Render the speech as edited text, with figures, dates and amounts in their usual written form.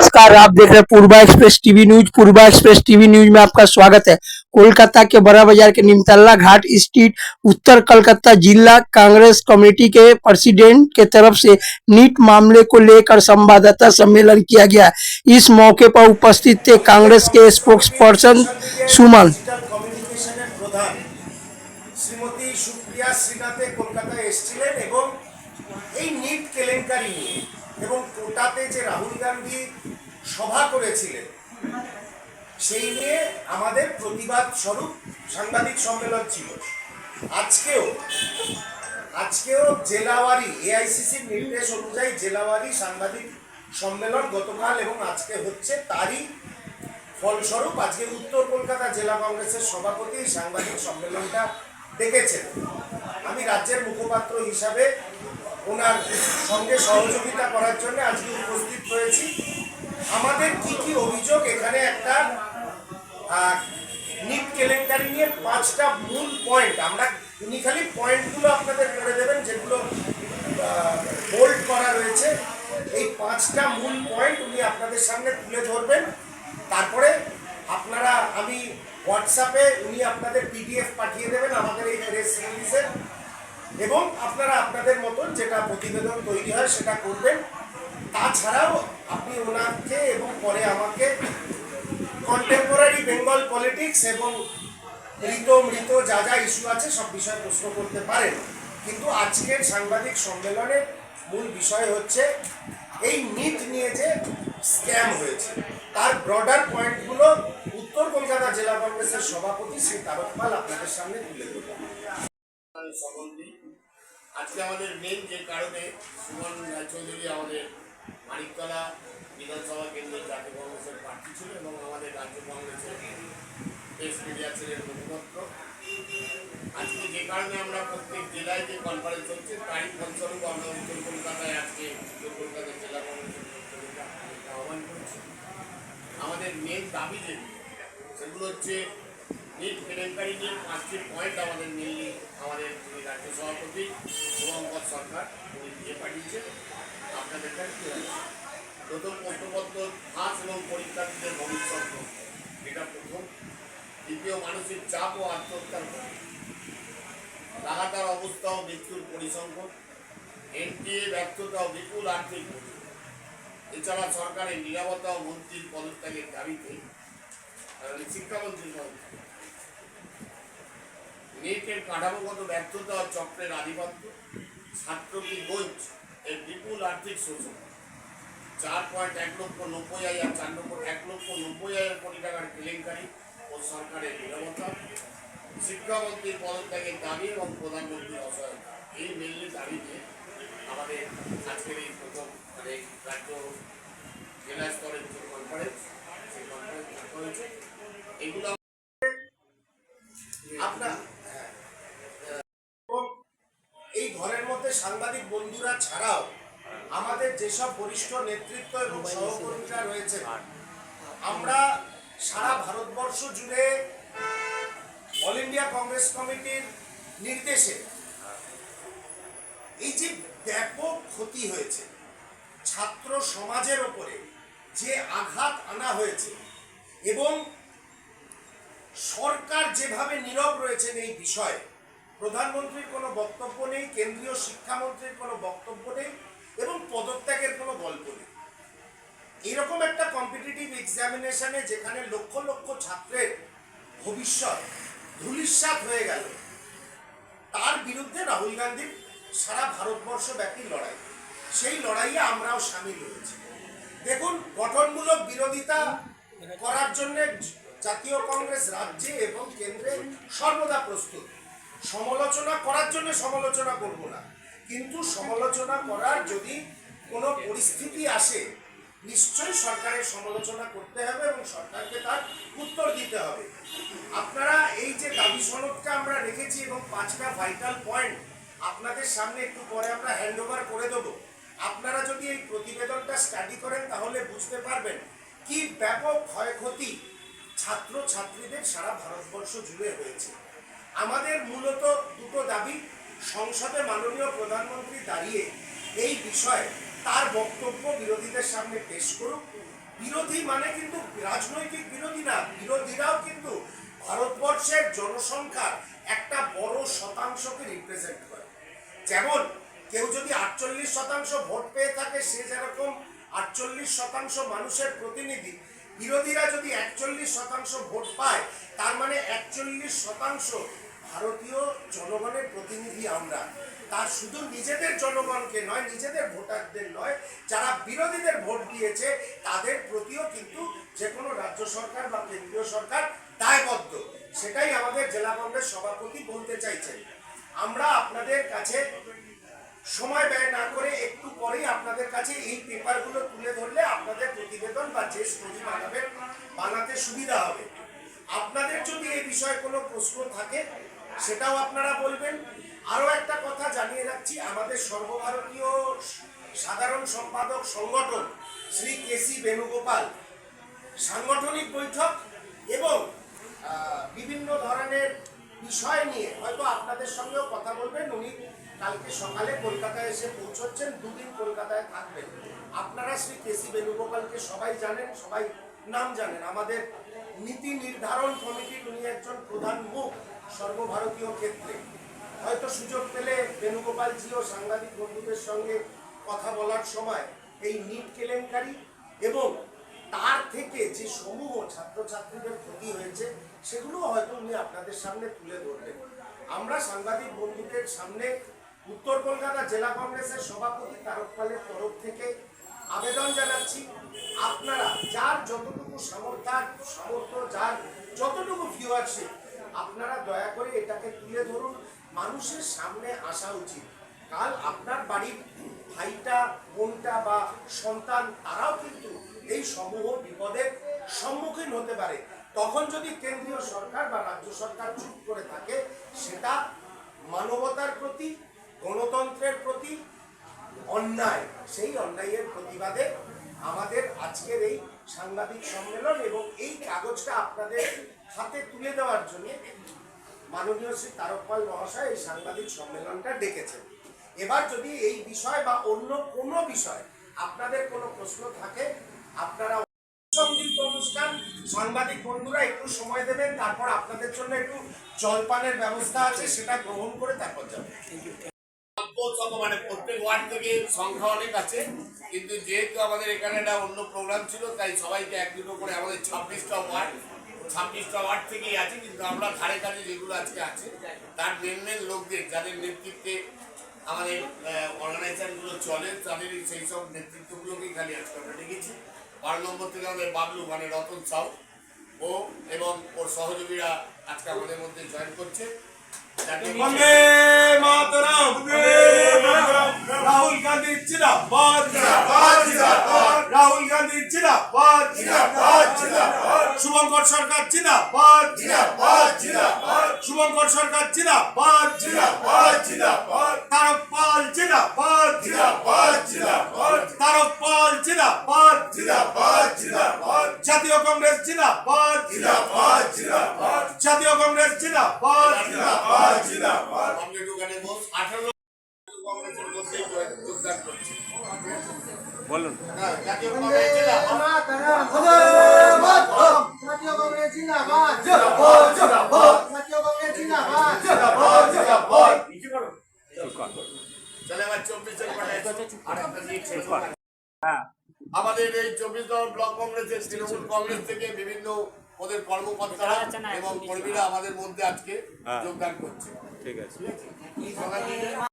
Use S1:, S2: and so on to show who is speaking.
S1: नमस्कार, आप देख रहे हैं पूर्वा एक्सप्रेस टीवी न्यूज। पूर्वा एक्सप्रेस टीवी न्यूज में आपका स्वागत है। कोलकाता के बड़ा बाजार के निमतल्ला घाट स्थित उत्तर कलकत्ता जिला कांग्रेस कमेटी के प्रेसिडेंट के तरफ से नीट मामले को लेकर संवाददाता सम्मेलन किया गया। इस मौके पर उपस्थित थे कांग्रेस के स्पोक्स पर्सन सुमन
S2: শ্রীমতী সুপ্রিয়া শ্রীনাথে কলকাতায় এসেছিলেন এবং এই নিট কেলেঙ্কারি নিয়ে এবং কোটাতে যে রাহুল গান্ধী সভা করেছিলেন সেই নিয়ে আমাদের প্রতিবাদ স্বরূপ সাংবাদিক সম্মেলন ছিল। আজকেও জেলাওয়ারি এআইসিসির নির্দেশ অনুযায়ী জেলাওয়ারি সাংবাদিক সম্মেলন গতকাল এবং আজকে হচ্ছে, তারই ফলস্বরূপ আজকে উত্তর কলকাতা জেলা কংগ্রেসের সভাপতি সাংবাদিক সম্মেলনটা ডেকেছেন। আমি রাজ্যের মুখপাত্র হিসাবে ওনার সঙ্গে সহযোগিতা করার জন্য আজকে উপস্থিত হয়েছি। আমাদের কি কি অভিযোগ, এখানে একটা নিট কেলেঙ্কারি নিয়ে 5টা মূল পয়েন্ট, আমরা উনি খালি পয়েন্টগুলো আপনাদের করে দেবেন যেগুলো বোল্ড করা রয়েছে। এই 5টা মূল পয়েন্ট উনি আপনাদের সামনে তুলে ধরবেন। তারপরে আপনারা, আমি হোয়াটসঅ্যাপে উনি আপনাদের পিডিএফ পাঠিয়ে দেবেন আমাদের এই প্রেস রিলিজের, এবং আপনারা আপনাদের মতন যেটা প্রতিবেদন তৈরি হয় সেটা করবেন। তাছাড়াও আপনি ওনাকে এবং পরে আমাকে কন্টেম্পোরারি বেঙ্গল পলিটিক্স এবং মৃত যা যা ইস্যু আছে সব বিষয়ে প্রশ্ন করতে পারেন। কিন্তু আজকের সাংবাদিক সম্মেলনের মূল বিষয় হচ্ছে এই নিট নিয়ে যে স্ক্যাম হয়েছে তার ব্রডার পয়েন্টগুলো উত্তর কলকাতা জেলা কংগ্রেসের সভাপতি শ্রী তারক পাল আপনাদের সামনে তুলে ধরবেন।
S3: আজকে আমাদের মেন যে কারণে সুমন চৌধুরী আমাদের মানিকতলা বিধানসভা কেন্দ্রের জাতীয় কংগ্রেসের প্রার্থী ছিল এবং আমাদের রাজ্য কংগ্রেসের প্রেস মিডিয়া ছিলেন মুখপাত্র। আজকে যে কারণে আমরা প্রত্যেক জেলায় যে কনফারেন্স হচ্ছে তারই ফলস্বরূপ আমরা উত্তর কলকাতায় আজকে উত্তর কলকাতা জেলা কংগ্রেসের আহ্বান করেছি। আমাদের মেন দাবি সেগুলো হচ্ছে নিট কেলেঙ্কারি নিয়ে 5টি পয়েন্ট আমাদের মেনলি আমাদের রাজ্য সভাপতি শুভঙ্কর সরকার উনি দিয়ে পাঠিয়েছে আপনাদের কাছে। প্রথম প্রশ্নপত্র ফাঁস এবং পরীক্ষার্থীদের ভবিষ্যৎ, এটা প্রথম। দ্বিতীয়, মানসিক চাপ ও আত্মহত্যার লাগাতার অবস্থা ও মৃত্যুর পরিসংখ্যান, এনটিএ ব্যর্থতা ও বিপুল আর্থিক ক্ষতি। এছাড়া সরকারের নিরাপত্তা ও মন্ত্রীর পদত্যাগের দাবিতে শিক্ষামন্ত্রীর পদত্যাগ, নেটের কাঠামোগত ব্যর্থতা ও চক্রের আধিপত্য, ছাত্রটি গোঞ্জ এর বিপুল আর্থিক শোষণ, 4,1,90,000 1,90,000 কোটি টাকার কেলেঙ্কারি ও সরকারের নিরাপত্তা, শিক্ষামন্ত্রীর পদত্যাগের দাবি এবং প্রধানমন্ত্রীর অসহায়তা। এই মেনলি দাবিতে আমাদের আজকের এই প্রথম রাজ্য জেলা স্তরের যে কনফারেন্স, সেই কনফারেন্স হয়েছে। এগুলো
S2: আপনার এই ঘরের মধ্যে সাংবাদিক বন্ধুরা ছাড়াও আমাদের যেসব বরিষ্ঠ নেতৃত্ব এবং সহকর্মীরা রয়েছে, আমরা সারা ভারতবর্ষ জুড়ে অল ইন্ডিয়া কংগ্রেস কমিটির নির্দেশে এই যে ব্যাপক ক্ষতি হয়েছে, ছাত্র সমাজের ওপরে যে আঘাত আনা হয়েছে এবং সরকার যেভাবে নীরব রয়েছেন এই বিষয়ে, প্রধানমন্ত্রীর কোনো বক্তব্য নেই, কেন্দ্রীয় শিক্ষামন্ত্রীর কোনো বক্তব্য নেই এবং পদত্যাগের কোনো গল্প নেই। এরকম একটা কম্পিটিটিভ এক্সামিনেশনে যেখানে লক্ষ লক্ষ ছাত্রের ভবিষ্যৎ ধূলিসাৎ হয়ে গেল, তার বিরুদ্ধে রাহুল গান্ধীর সারা ভারতবর্ষ ব্যাপী লড়াই, সেই লড়াইয়ে আমরাও সামিল হয়েছি। দেখুন, গঠনমূলক বিরোধিতা করার জন্য জাতীয় কংগ্রেস রাজ্যে এবং কেন্দ্রে সর্বদা প্রস্তুত। সমালোচনা করার জন্য সমালোচনা করব না, কিন্তু সমালোচনা করার যদি কোনো পরিস্থিতি আসে নিশ্চয়ই সরকারের সমালোচনা করতে হবে এবং সরকারকে তার উত্তর দিতে হবে। আপনারা এই যে দাবি সনদটা আমরা রেখেছি এবং 5টা ভাইটাল পয়েন্ট আপনাদের সামনে একটু পরে আমরা হ্যান্ড ওভার করে দেবো। আপনারা যদি এই প্রতিবেদনটা স্টাডি করেন তাহলে বুঝতে পারবেন কি ব্যাপক ক্ষয়ক্ষতি ছাত্র ছাত্রীদের সারা ভারতবর্ষ জুড়ে হয়েছে। আমাদের মূলত দুটো দাবি, সংসদে মাননীয় প্রধানমন্ত্রী দাঁড়িয়ে এই বিষয়ে তার বক্তব্য বিরোধীদের সামনে পেশ করুক বিরোধী মানে কিন্তু রাজনৈতিক বিরোধী না, বিরোধীরাও কিন্তু ভারতবর্ষের জনসংখ্যার একটা বড় শতাংশকে রিপ্রেজেন্ট করে। যেমন কেউ যদি 48% ভোট পেয়ে থাকে, সে যেরকম 48% মানুষের প্রতিনিধি, বিরোধীরা যদি 41% ভোট পায়, তার মানে 41% ভারতীয় জনগণের প্রতিনিধি আমরা। তার শুধু নিজেদের জনগণকে নয়, নিজেদের ভোটারদের নয়, যারা বিরোধীদের ভোট দিয়েছে তাদের প্রতিও কিন্তু যে কোনো রাজ্য সরকার বা কেন্দ্রীয় সরকার দায়বদ্ধ। সেটাই আমাদের জেলা কংগ্রেস সভাপতি বলতে চাইছেন। আমরা আপনাদের কাছে সময় ব্যয় না করে একটু পরেই আপনাদের কাছে এই পেপারগুলো তুলে ধরলে আপনাদের প্রতিবেদন বা যে স্টোরি বানাবেন বানাতে সুবিধা হবে। আপনাদের যদি এই বিষয়ে কোনো প্রশ্ন থাকে সেটাও আপনারা বলবেন। আরও একটা কথা জানিয়ে রাখছি, আমাদের সর্বভারতীয় সাধারণ সম্পাদক সংগঠন শ্রী কেসি বেণুগোপাল সাংগঠনিক বৈঠক এবং বিভিন্ন ধরনের বিষয় নিয়ে হয়তো আপনাদের সঙ্গেও কথা বলবেন। উনি কালকে সকালে কলকাতায় এসে পৌঁছচ্ছেন, দুদিন কলকাতায় থাকবেন। আপনারা শ্রী কেসি বেণুগোপালকে সবাই জানেন, সবাই নাম জানেন। আমাদের নীতি নির্ধারণ কমিটির উনি একজন প্রধান মুখ সর্বভারতীয় ক্ষেত্রে। হয়তো সুযোগ পেলে বেণুগোপালজিও সাংবাদিক বন্ধুদের সঙ্গে কথা বলার সময় এই নিট কেলেঙ্কারি এবং তার থেকে যে সমূহ ছাত্রছাত্রীদের ক্ষতি হয়েছে সেগুলো হয়তো উনি আপনাদের সামনে তুলে ধরবেন। আমরা সাংবাদিক বন্ধুদের সামনে উত্তর কলকাতা জেলা কংগ্রেসের সভাপতি তারক পালের তরফ থেকে আবেদন জানাচ্ছি, আপনারা যার যতটুকু সামর্থ্য, যার যতটুকু ভিউয়ারশিপ, আপনারা দয়া করে এটাকে তুলে ধরুন। মানুষের সামনে আসা উচিত। কাল আপনার বাড়ির ভাইটা, বোনটা বা সন্তান, তারাও কিন্তু এই সমূহ বিপদের সম্মুখীন হতে পারে। তখন যদি কেন্দ্রীয় সরকার বা রাজ্য সরকার চুপ করে থাকে, সেটা মানবতার প্রতি, গণতন্ত্রের প্রতি অন্যায়। সেই অন্যায়ের প্রতিবাদে আমাদের আজকের এই সাংবাদিক সম্মেলন এবং এই কাগজটা আপনাদের হাতে তুলে দেওয়ার জন্য মাননীয় শ্রী তারক পাল মহাশয় এই সাংবাদিক সম্মেলনটা ডেকেছেন। এবার যদি এই বিষয় বা অন্য কোনো বিষয় আপনাদের কোনো প্রশ্ন থাকে, আপনারা সংক্ষিপ্ত অনুষ্ঠান, সাংবাদিক বন্ধুরা একটু সময় দেবেন, তারপর আপনাদের জন্য একটু জলপানের ব্যবস্থা আছে, সেটা গ্রহণ করে তারপর যাবেন।
S3: মানে প্রত্যেক ওয়ার্ড থেকে সংখ্যা অনেক আছে, কিন্তু যেহেতু আমাদের এখানে একটা অন্য প্রোগ্রাম ছিল, তাই সবাইকে এক দুটো করে আমাদের 26টা ওয়ার্ড থেকেই আছে। কিন্তু আমরা ধারে কাছে যেগুলো আজকে আছে তার মেন লোকদের, যাদের নেতৃত্বে আমাদের অর্গানাইজেশনগুলো চলে, তাদের সেই সব নেতৃত্বগুলোকেই খালি আজকে আমরা ডেকেছি। 12 নম্বর থেকে আমাদের বাবলু মানে রতন সাউ ও এবং ওর সহযোগীরা আজকে আমাদের মধ্যে জয়েন করছে।
S4: রাহুল গান্ধী জিন্দাবাদ, রাহুল গান্ধী জিন্দাবাদ, শুভঙ্কর সরকার জিন্দাবাদ, শুভঙ্কর সরকার জিন্দাবাদ, তারক পাল জিন্দাবাদ, তারক পাল জিন্দাবাদ, জাতীয় কংগ্রেস জিন্দাবাদ, জাতীয় কংগ্রেস জিন্দাবাদ।
S3: আমরা ওখানে 18 কংগ্রেসের মধ্যে যোগদান করছি।
S5: বলুন।
S3: জাতীয় কংগ্রেস জিন্দাবাদ।
S6: জাতীয় কংগ্রেস জিন্দাবাদ, জাতীয় কংগ্রেস জিন্দাবাদ।
S3: চলে এবার 24 আমাদের এই 24 নম্বর ব্লক কংগ্রেসের তৃণমূল কংগ্রেস থেকে বিভিন্ন ওদের কর্মকর্তারা এবং কর্মীরা আমাদের মধ্যে আজকে যোগদান করছে।
S5: ঠিক আছে।
S3: ঠিক আছে?